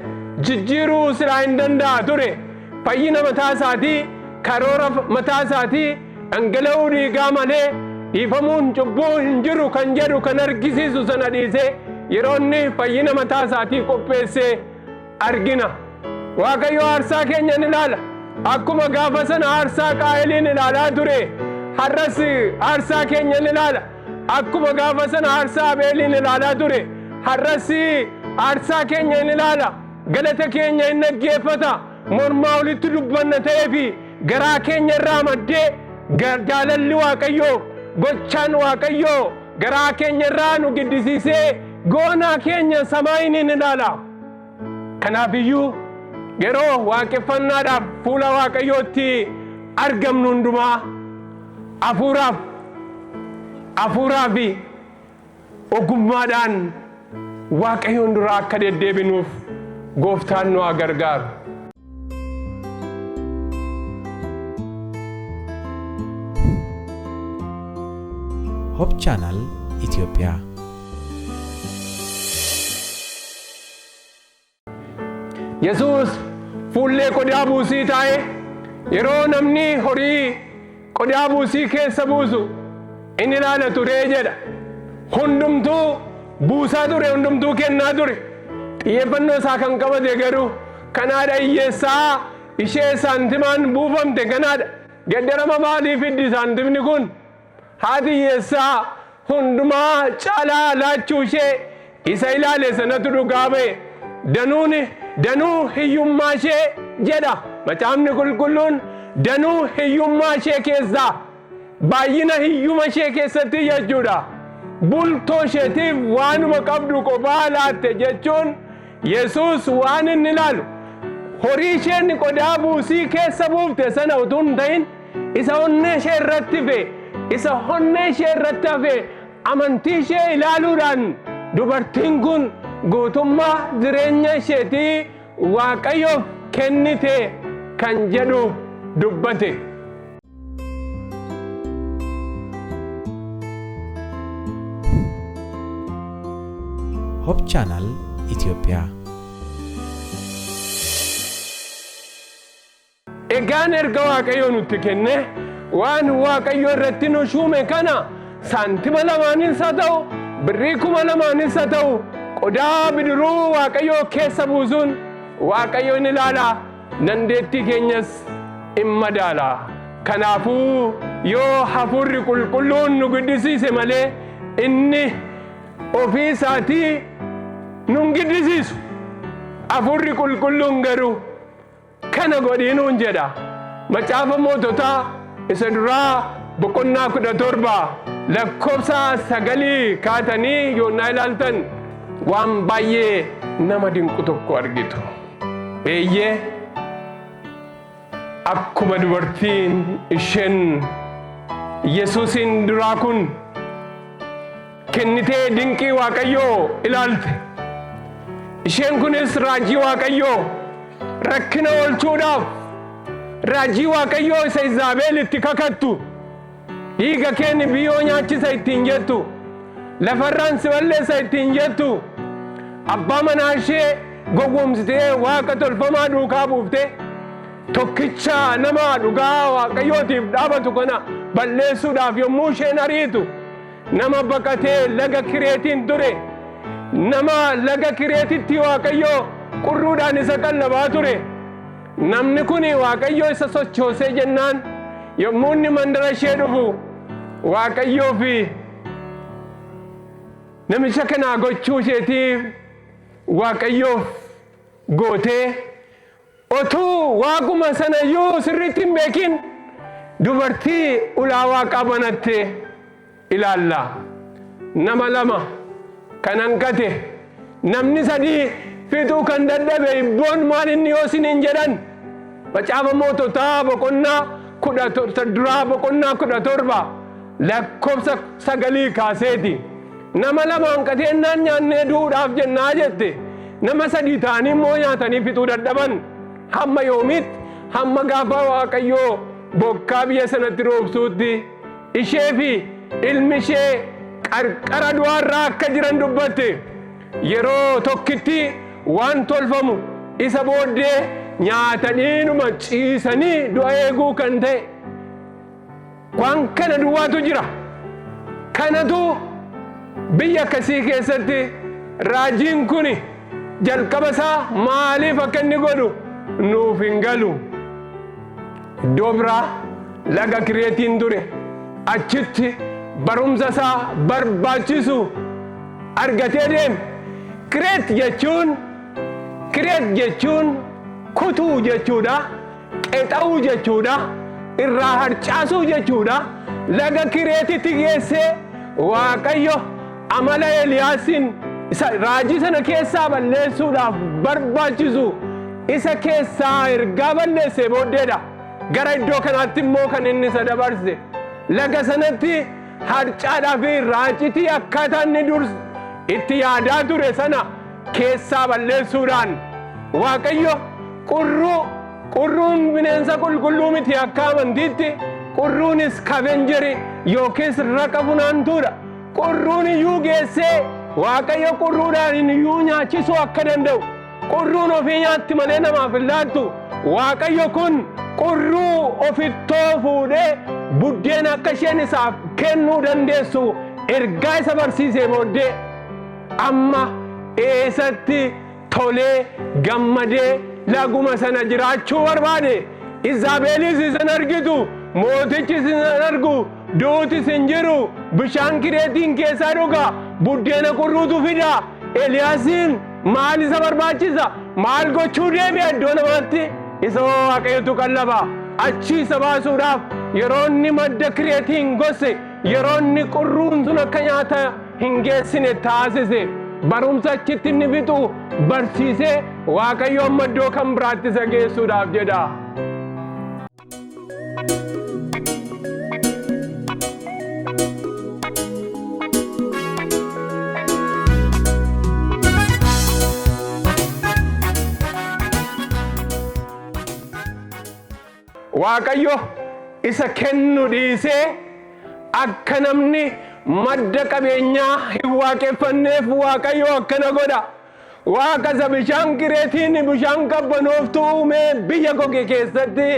jijjiiruu silaa hin danda'a ture. Fayyina mataa isaatii, karoora mataa isaatii dhangala'uu dhiigaa malee dhiifamuun cubbuu hin jiru kan jedhu kan argisiisu sana dhiisee yeroo inni fayyina mataa isaatii qopheessee argina. Waaqayyo aarsaa keenya ni ilaala. Akkuma gaafa sana aarsaa Qaayiliin ilaalaa ture, har'as aarsaa keenya ni ilaala. Akkuma gaafa sana aarsaa Abeeliin ilaalaa ture, har'as aarsaa keenya ni ilaala. Galata keenya hin dhaggeeffata. Mormaa walitti dubbanna ta'ee fi garaa keenya irraa maddee jaalalli Waaqayyoo, gochaan Waaqayyoo garaa keenya irraa nu giddisiisee goonaa keenya samaayiin ni ilaala. Kanaaf iyyuu yeroo waaqeffannaadhaaf fuula Waaqayyootti argamnu hundumaa hafuuraa fi ogummaadhaan Waaqayyoon dura akka deddeebinuuf Gooftaan nu haa gargaaru. ሆፕ ቻናል ኢትዮጵያ Yesuus fuullee qodaa buusii taa'ee yeroo namni horii qodaa buusii keessa buusu inni ilaala ture jedha. Hundumtuu buusaa ture, hundumtuu kennaa ture. Xiyyeeffannoo isaa kan qabate garuu kanaadha, hiyyeessaa ishee saantimaan buufamte kanaadha. Gaddarama maaliif fiddi saantimni kun? Haati hiyyeessaa hundumaa caalaa laachuu ishee isa ilaale sanatu dhugaa ba'e. Danuu hiyyummaa ishee jedha Macaafni Qulqulluun. Danuu hiyyummaa ishee keessaa, baay'ina hiyyuma ishee keessatti jechuudha. Bultoo isheetiif waanuma qabdu qofaa laatte jechuun Yesuus waan inni ilaalu horii isheen qodaa buusii keessa buufte sana utuu hin ta'in isa onnee ishee irratti hafe, isa onnee ishee irratti hafe amantii ishee ilaaluudhaan dubartiin kun guutummaa jireenya isheetii Waaqayyoof kennite kan jedhu dubbate. ሆፕ ቻናል ኢትዮጵያ Egaan erga Waaqayyo nutti kenne waan Waaqayyo irratti nu shuume kana saantima lamaanis haa ta'u, birrii 2000 haa ta'u, qodaa bidiruu Waaqayyo keessa buusuun Waaqayyo ni ilaala, dandeettii keenyas hin madaala. Kanaafuu yoo hafuurri qulqulluun nu guddisiise malee inni ofii isaatii nun giddisiisu. Hafuurri qulqulluun garuu akkana godhiinuun jedha. Macaafa moototaa isa duraa boqonnaa 17 lakkoofsa 9 kaatanii yoonnaa ilaaltan waan baay'ee nama dinqu tokko argitu. Eeyyee akkuma dubartiin isheen Yesuusin duraa kun kennitee dinqii Waaqayyoo ilaalte. Isheen kunis raajii Waaqayyoo rakkina oolchuudhaaf raajii Waaqayyoo isa Izaabeel itti kakattu dhiiga keenya biyyoo nyaachisa ittiin jettu lafarraan si balleessa ittiin jettu abbaa manaa ishee gowwoomsitee waaqa tolfamaa duukaa buuftee tokkicha nama dhugaa Waaqayyootiif dhaabatu kana balleessuudhaaf yommuu isheen ariitu nama baqatee laga Kireetiin ture nama laga Kireetitti Waaqayyoo qurruudhaan isa qallabaa ture. Namni kun Waaqayyoo isa sochoosee jennaan yommuu inni mandara ishee dhufu Waaqayyoo fi namicha kana gochuu isheetiif Waaqayyoof gootee otuu Waaquma sanayyuu sirriitti hin beekin dubartii ulaa Waaqaa banattee ilaalla. Nama lama kan hanqate namni sadii fixuu kan dadhabe ibboon maal inni yoo isiniin jedhan macaafa moototaa boqonnaa 17 lakkoofsa 9 kaaseeti. Nama lama hanqateennaan nyaannee du'uudhaaf jennaa jette nama sadii ta'anii immoo nyaatanii fixuu dadhaban. Hamma yoomitti hamma gaafa Waaqayyoo bokkaa biyya sanatti roobsuutti ishee fi ilmi ishee qarqara du'aarraa akka jiran dubbatte. Yeroo tokkitti waan tolfamu isa booddee nyaataniinuma ciisanii du'a eeguu kan ta'e waan kana duwwaatu jira. Kanatu biyya akkasii keessatti raajiin kun jalqaba isaa maaliif akka inni godhu nuuf hin galu. Iddoo biraa laga Kireetiin ture achitti barumsa isaa barbaachisu argatee deeme. Kireet jechuun kutuu jechuudha, qexa'uu jechuudha, irraa harcaasuu jechuudha. Laga Kireetitti geessee Waaqayyo amala Eliyaasiin isa raajii sana keessaa balleessuudhaaf barbaachisu isa keessaa ergaa balleessee booddeedha. Gara iddoo kanaatti immoo kan inni isa dabarse laga sanatti harcaadhaa fi raacitii akkaataa inni dursa itti yaadaa ture sana keessaa balleessuudhaan Waaqayyo qurruun bineensa qulqulluu miti akka amantiitti qurruunis kabenjeri yookiis raqa funaantuudha. Qurruun iyyuu geessee Waaqayyo qurruudhaan iyyuu nyaachisuu akka danda'u qurruun ofii nyaatti malee namaaf hin laattu. Waaqayyo kun qurruu ofittoo fuudhee buddeena akka isheen isaaf kennuu dandeessu ergaa isa barsiisee booddee amma eessatti tolee gammadee laguma sana jiraachuu barbaade. Izaabeelis isin argitu, mootichi isin argu, duutis hin jiru, bishaan Kireetiin keessaa dhuga, buddeena qurruutu fida. Eliyaasiin maal isa barbaachisa? Maal gochuu deebi'a iddoo namaatti? Isa Waaqayyotu qallaba. Achi isa baasuudhaaf yeroo inni madda Kireetiin gosse, yeroo inni qurruun sun akka nyaata hin geessine taasise, barumsa achitti inni fixu barsiisee Waaqayyo amma iddoo kan biraatti isa geessuudhaaf jedha. Waaqayyo isa kennu dhiisee akka namni madda qabeenyaa hin waaqeffanneef Waaqayyo akkana godha. Waaqa isa bishaan Kireetiin bishaan qabbanooftuu uumee biyya goge keessatti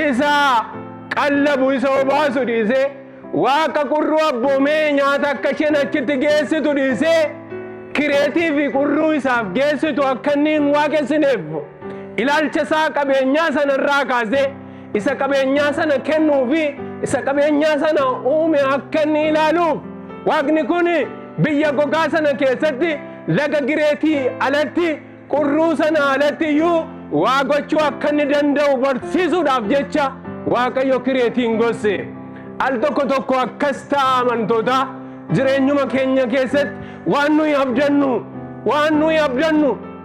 isa qallabu isa obaasu dhiisee Waaqa qurruu abboomee nyaata akka isheen achitti geessitu dhiisee Kireetii fi qurruu isaaf geessitu akka inni hin waaqessineef ilaalcha isaa qabeenyaa sanarraa kaasee isa qabeenyaa sana kennuu fi isa qabeenyaa sana uume akka inni ilaaluuf Waaqni kun biyya gogaa sana keessatti laga Kireetii alatti qurruu sana alatti iyyuu waa gochuu akka inni danda'u barsiisuudhaaf jecha Waaqayyo kireetiin gosse. Al tokko tokko akkas ta'a amantootaa jireenyuma keenya keessatti waan nuyi abdannu,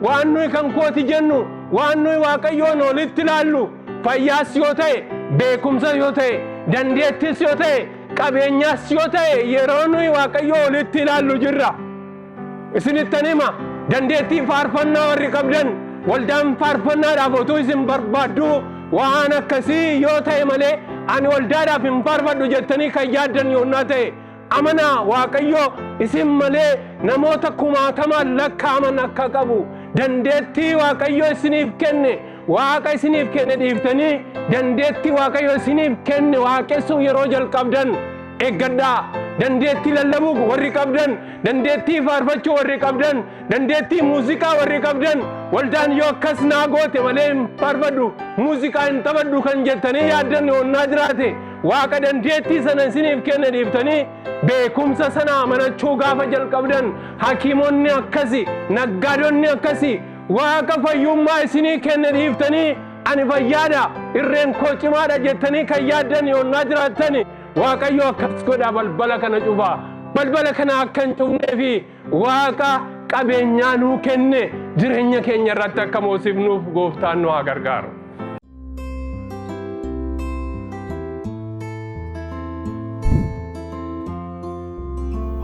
waan nuyi kan kooti jennu, waan nuyi Waaqayyoon olitti ilaallu fayyaas yoo ta'e, beekumsa yoo ta'e, dandeettis yoo ta'e, qabeenyaas yoo ta'e yeroo nuyi Waaqayyoo olitti ilaallu jirra. Isinittan hima dandeettii faarfannaa warri qabdan waldaan faarfannaadhaaf otuu isin barbaaddu waan akkasii yoo ta'e malee ani waldaadhaaf hin faarfadhu jettanii kan yaaddan yoonnaa ta'e amanaa Waaqayyo isin malee namoota kumaatamaan lakkaaman akka qabu dandeettii Waaqayyo isiniif kenne Waaqa isiniif kenne dhiiftanii dandeettii Waaqayyo isiniif kenne waaqessuu yeroo jalqabdan eeggadhaa. Dandeettii lallabuu warri qabdan, dandeettii faarfachuu warri qabdan, dandeettii muuziqaa warri qabdan waldaan yoo akkas naa goote malee hin faarfadhu muuziqaa hin taphadhu kan jettanii yaaddan yoonnaa jiraate Waaqa dandeettii sana isiniif kenne dhiiftanii beekumsa sana amanachuu gaafa jalqabdan hakiimonni akkasi naggaadonni akkasi Waaqa fayyummaa isinii kenne dhiiftanii ani fayyaadha irreen koo cimaadha jettanii kan yaaddan yoonnaa jiraattan Waaqayyo akkas godha balbala kana cufaa. Balbala kana akka hin cufnee fi Waaqa qabeenyaa nuu kenne jireenya keenya irratti akka moosifnuuf Gooftaan nu haa gargaaru.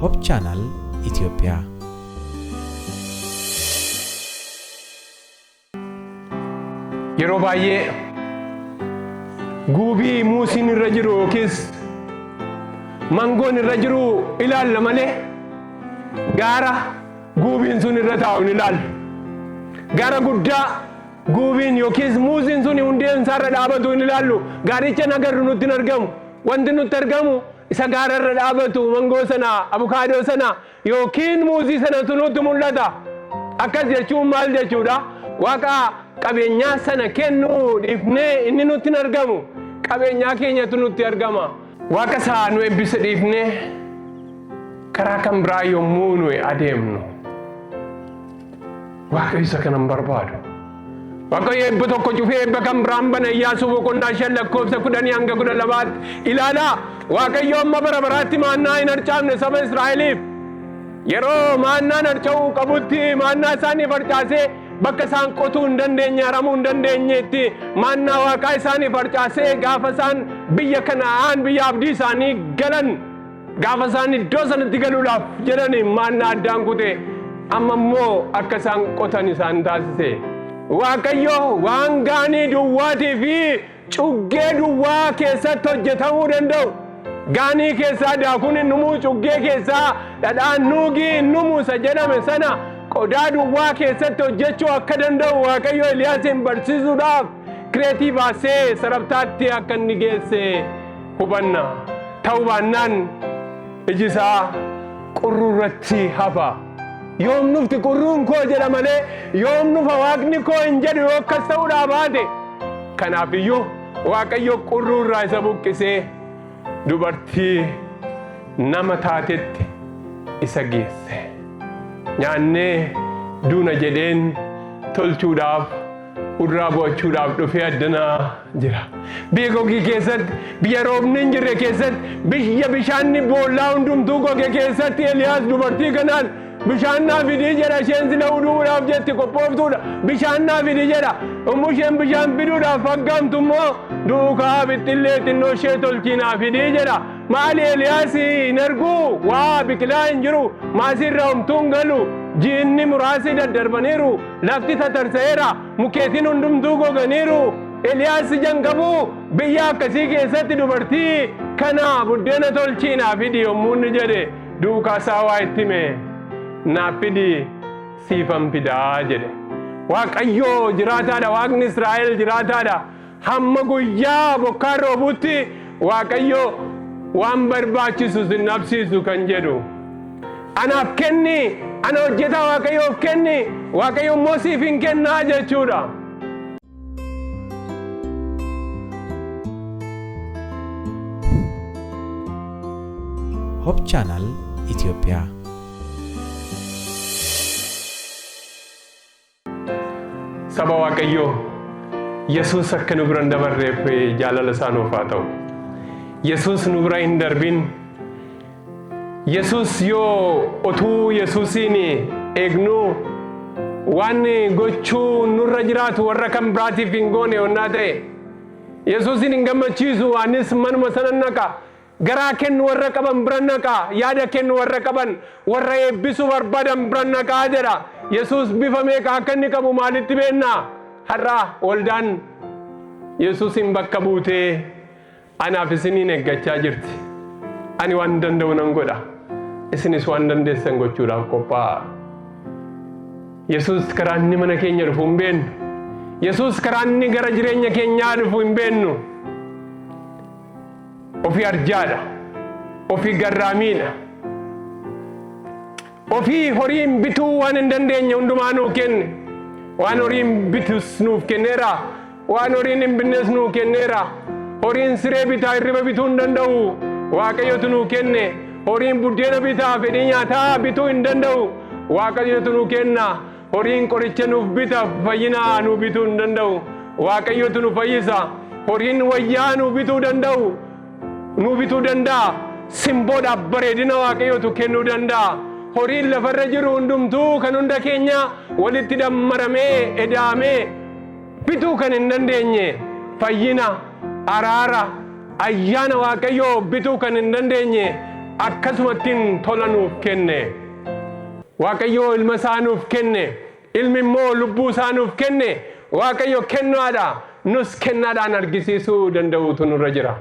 ሆፕ ቻናል ኢትዮጵያ Yeroo baay'ee guubii muusiin irra jiru yookiis mangoon irra jiru ilaalla malee gaara guubiin sun irra taa'u hin ilaallu. Gaara guddaa guubiin yookiis muusiin sun hundeen isaarra dhaabatu hin ilaallu. Gaaricha nagarru nutti hin argamu. Wanti nutti argamu isa gaara irra dhaabatu mangoo sana, abukaadoo sana yookiin muuzii sanatu nutti mul'ata. Akkas jechuun maal jechuudha? Waaqa qabeenyaa sana kennuu dhiifnee inni nutti hin argamu. Qabeenyaa keenyatu nutti argama. Waaqa isaa nu eebbisa dhiifnee karaa kan biraa yommuu nu adeemnu Waaqayyo isa kanan barbaadu. Waaqayyo eebba tokko cufee eebba kan biraan bana Iyyaasuu boqonnaa 5 lakkoofsa 10 hanga 12 ilaalaa. Waaqayyo amma bara baraatti maannaa hin harcaafne saba Israa'eliif yeroo maannaan harca'uu qabutti maannaa isaanii farcaasee bakka isaan qotuu hin dandeenye haramuu hin dandeenyetti maannaa Waaqaa isaanii farcaasee gaafa isaan biyya Kana'aan biyya abdii isaanii galan gaafa isaan iddoo sanatti galuudhaaf jedhan maannaa addaan kute amma immoo akka isaan qotan isaan taasise. Waaqayyo waan gaanii duwwaatii fi cuggee duwwaa keessatti hojjetamuu danda'u. Gaanii keessaa daakuun hin dhumuu cuggee keessaa dhadhaan nuugii hin dhumuusa jedhame sana qodaa duwwaa keessatti hojjechuu akka danda'u Waaqayyo Eliyaasin barsiisuudhaaf kireetii baasee sarabtaatti akka inni geesse hubanna. Ta'uu baannaan iji isaa qurruurratti hafa. Yoom nufti qurruun koo jedha malee yoom nufa Waaqni koo hin jedhu yoo akkas ta'uudhaa baate. Kanaaf iyyuu Waaqayyo qurruurraa isa buqqisee dubartii nama taatetti isa geesse. Nyaannee duuna jedheen tolchuudhaaf udraa bo'achuudhaaf dhufee addanaa jira. Biyya gogii keessatti biyya roobni hin jirre keessatti biyya bishaanni boollaa hundumtuu goge keessatti Eliyaas dubartii kanaan bishaan naa fidii jedha isheen sila uduudhaaf jetti qophooftuudha. Bishaan naa fidii jedha yommuu isheen bishaan fiduudhaaf faggaamtu immoo duukaa bixxillee xinnoo ishee tolchii naa fidii jedha. Maali Eliyaas hin arguu waa biqilaa hin jiru maasiirra homtuun galu jiinni muraasi daddarbaniiru lafti tatarsa'eera mukeetiin hundumtuu goganiiru. Eliyaas jalqabuu biyya akkasii keessatti dubartii kana buddeena tolchii naa fidii yommuu inni jedhe duukaa isaa waa itti hime. Naa fidii siifan fidaa jedhe. Waaqayyo jiraataadha. Waaqni Israa'el jiraataadha. Hamma guyyaa bokkaan roobutti Waaqayyo waan barbaachisu sin dhabsiisu kan jedhu. Anaaf kenni, ana hojjetaa Waaqayyoof kenni, Waaqayyo immoo siif hin kennaa jechuudha. ሆፕ ቻናል ኢትዮጵያ Saba Waaqayyoo Yesuus akka nu bira hin dabarreef jaalala isaa nuuf haa ta'u. Yesuus nu bira hin darbin. Yesuus yoo utuu Yesuusiin eegnu waan gochuu nurra jiraatu warra kan biraatiif hin goone onnaa ta'e Yesuusin hin gammachiisu. Anis manuma sana naqa garaa kennu warra qaban bira naqa yaada kennu warra qaban warra eebbisuu barbaadan bira naqaa jedha. Yesuus bifa meeqa akka inni qabu maalitti beekna? Har'a waldaan Yesuusin bakka buutee anaaf isiniin eeggachaa jirti. Ani waan danda'u nan godha, isinis waan dandeessan gochuudhaaf qophaa'a. Yesuus karaa inni mana keenya dhufu hin beeknu. Yesuus karaa inni gara jireenya keenyaa dhufu hin beeknu. Ofii arjaadha, ofii garraamiidha, ofii horiin bituu waan hin dandeenye hundumaa nuuf kenne. Waan horiin bitus nuuf kenneera, waan horiin hin binnes nuuf kenneera. Horiin siree bitaa hirriba bituu hin danda'u, Waaqayyotu nuuf kenne. Horiin buddeena bitaa fedhii nyaataa bituu hin danda'u, Waaqayyotu nuuf kenna. Horiin qoricha nuuf bita fayyina nuuf bituu hin danda'u, Waaqayyotu nu fayyisa. Horiin wayyaa nuuf bituu danda'u nu bituu danda'a. Simboodhaaf bareedina Waaqayyotu kennuu danda'a. Horiin lafarra jiru hundumtuu kan hunda keenya walitti dammaramee edaamee bituu kan hin dandeenye fayyina, araara, ayyaana Waaqayyoo bituu kan hin dandeenye akkasumattiin tola nuuf kenne. Waaqayyoo ilma isaa nuuf kenne, ilmi immoo lubbuu isaa nuuf kenne. Waaqayyo kennaadha, nus kennaadhaan argisiisuu danda'uutu nurra jira.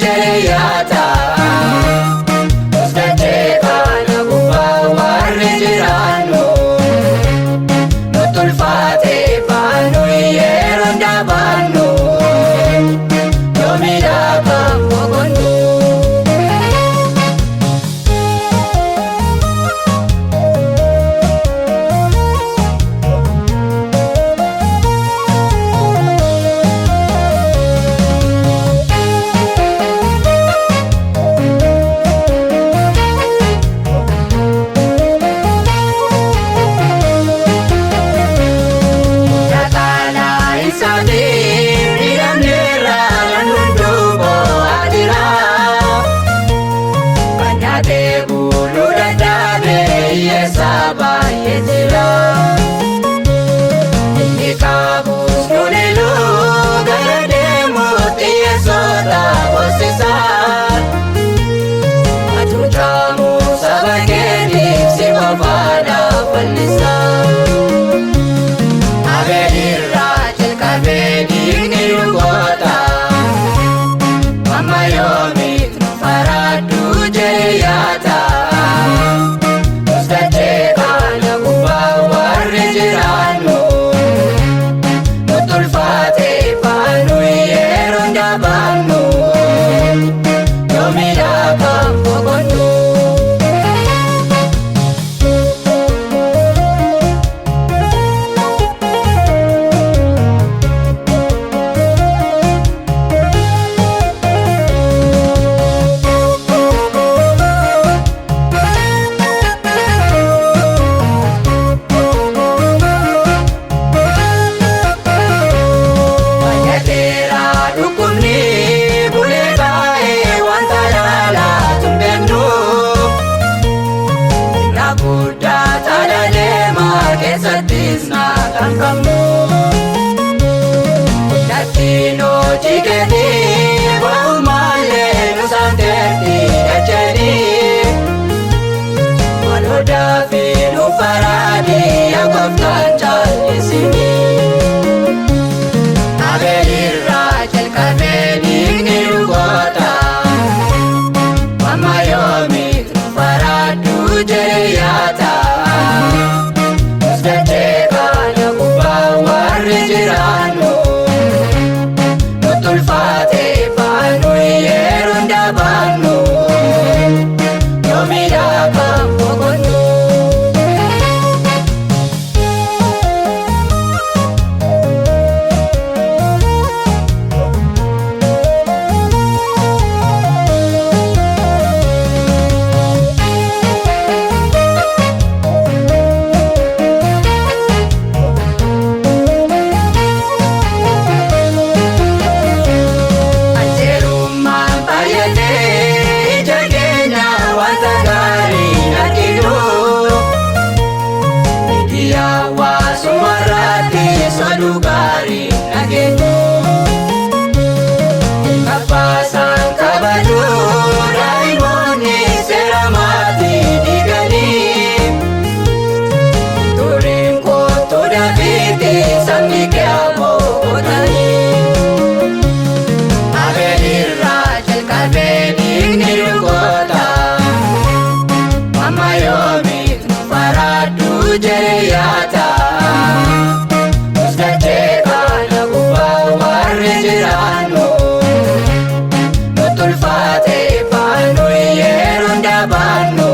Jaya ta, Ustaz Jeka na gubawa. barsiisna kan qabnu. Latino jigeni waumale nusanterti dacheni. Maloda filu faradi agoftan chalisini. Abelirra jalqabeni nirugota. Wamayomi faradu jereyata. Musdache kana kuba warri jiranu. Tulfate panu yerunda banu. Yomida kampogonu. Lugari nagetu kapasan kabadu raimoni seramati digani turin ko toda viti samni ke abo kotani abelir rajal kabeni nirugota mamayomi faradu jereyata. Tulfate panu yerunda banu.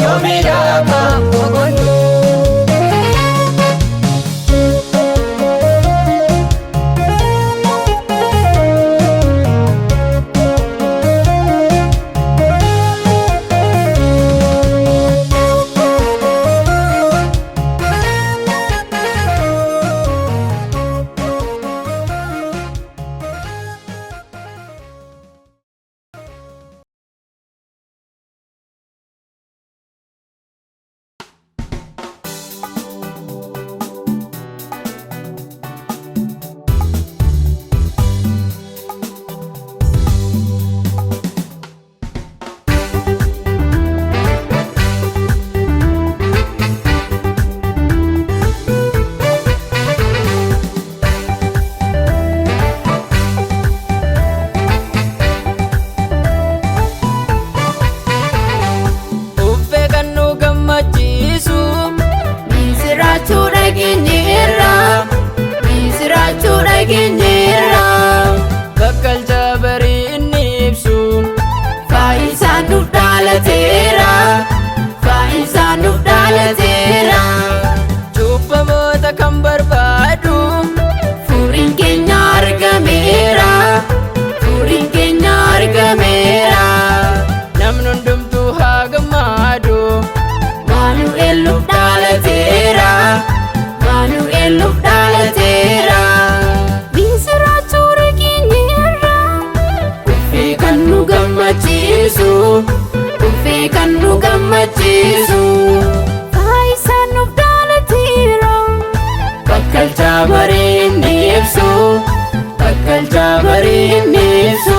Yomida kampogonu. Bakkalcha bari inni ibsu faayisaan nuuf dhaalateera. Faayisaan nuuf dhaalateera. Cubbamoota kan barbaadu furiin keenya argameera. Furiin keenya argameera. Namni hundumtuu haa gammaadu. Maanu'eel nuuf dhaalateera. Maanu'eel nuuf dhaalateera. Kuffee kan nu gammachiisu faayisaan nuuf dhaalateera. Bakkalcha barii inni ibsu. Bakkalcha barii inni ibsu.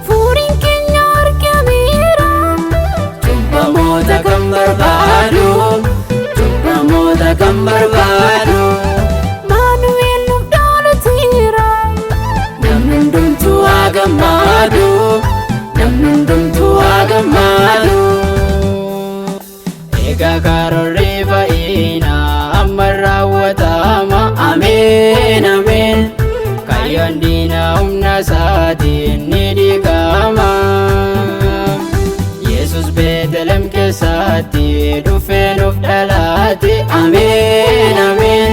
Furiin keenya argameera. Cubbamoota kan barbaadu. Cubbamoota kan barbaadu. Maanu'eel nuuf dhaalateera. Namni hundumtuu haa gammaadu. Namni hundumtuu haa gammaadu. Egaa karoorri fayyina amma raawwatama. Ameen ameen. Kaayyoon diina humna isaatiin ni diigama. Yesus Beetelem keessatti dhufee nuuf dhalaate. Ameen ameen.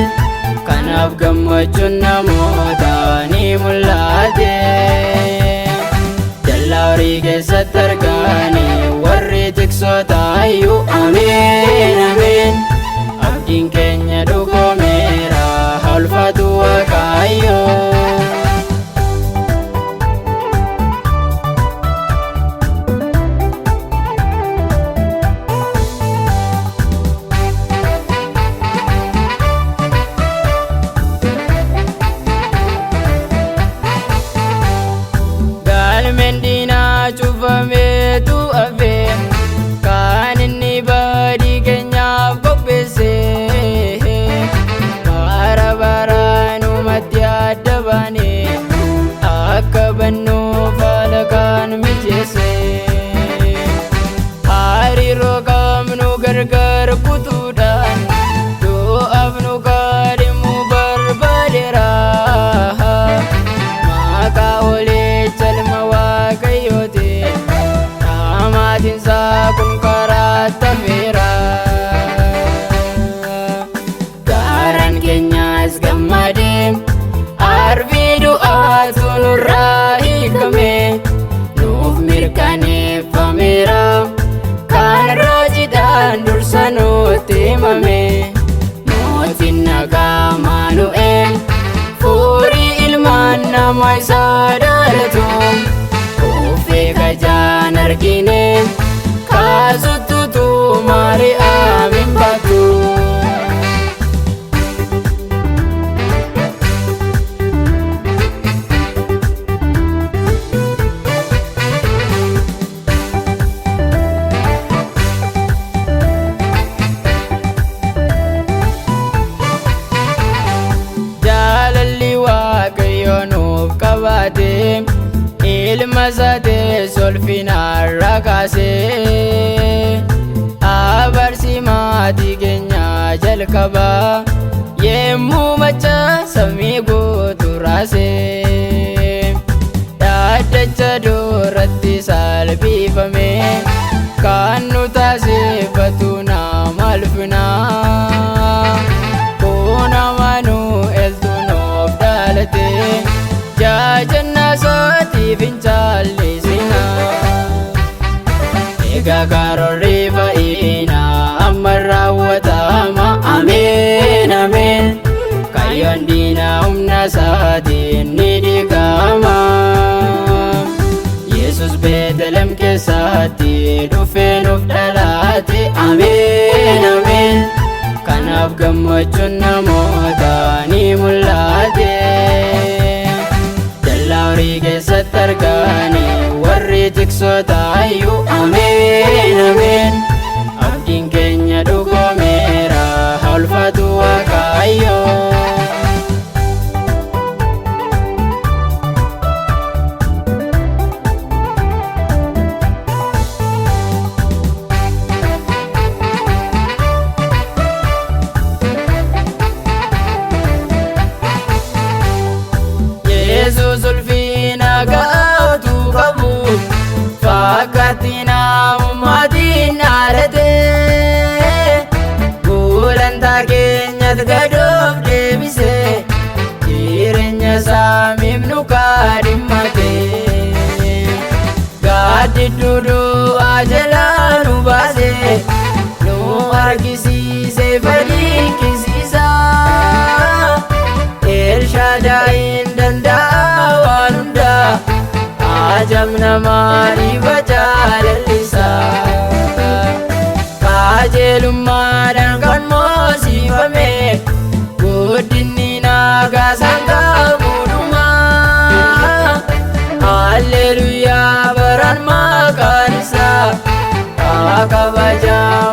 Kanaaf gammachuun namoota ni mul'ate. Horii keessatti argani warri tiksotaayyuu. Ameen ameen. Abdiin keenya dhugoomeera haa ulfaatu Waaqayyoo. galmeen diinaa cufameetu hafe kan inni badii keenyaaf qopheesse bara baraanumatti adda baane akka bannuuf haala kan mijeesse hariiroo qabnu gargar kutuudhaan du'aaf nu kaadhimu barbaadeera maqaa olee calma waaqayyooti dhaamaatiin isaa kun karaatti hafeera gaaraan keenyas gammadee arbii du'aatu nurraa hiikame nuuf mirkaneeffameera kan raajiidhaan dursa nutti himame mootiin nagaa Maanu'eel furii ilmaan nama isaa dhalatu kuufee gajaan argine kaasuttutu Maariyaam hin baatu. Ilma isaatiis ulfinarra kaasee abarsi maatii keenya jalqaba yemmuu macha samii guutuu raasee dhaddacha duratti salphifame kan nu taasifatu nama ulfinaa kun Maanu'eeltu nuuf dhalate jaajannaa isaatiif hin caallisina egaa karoorri fayyina amma raawwatama ameen ameen kayyoon diinaa humna isaatiin ni diigama Yesus Beetelem keessatti dhufee nuuf dhalate ameen ameen kanaaf gammachuun namoota ni mul'ate Lawrii keessatti argani warri tiksoota iyyuu ameen ameen abdiin keenya dhugoomeera ulfaatu Waaqayyoo. Yesus ulfina gaatu qabu fakkaatti namummatiin haadhate gulantaa keenyatti gadoof deebise jireenya saamiif nu kaadhimmate gaaddidduu du'aa jalaa nu baase nu argisiise fadhiikkisiisa Elshadaayin danda'a waan hundaa ajab namaaniif jaalallisa qajeelummaadhaan kan moosifame guddinni nagaa sangamuudhuma Alleluuyaa baraan maqaan isaa haa kabajaa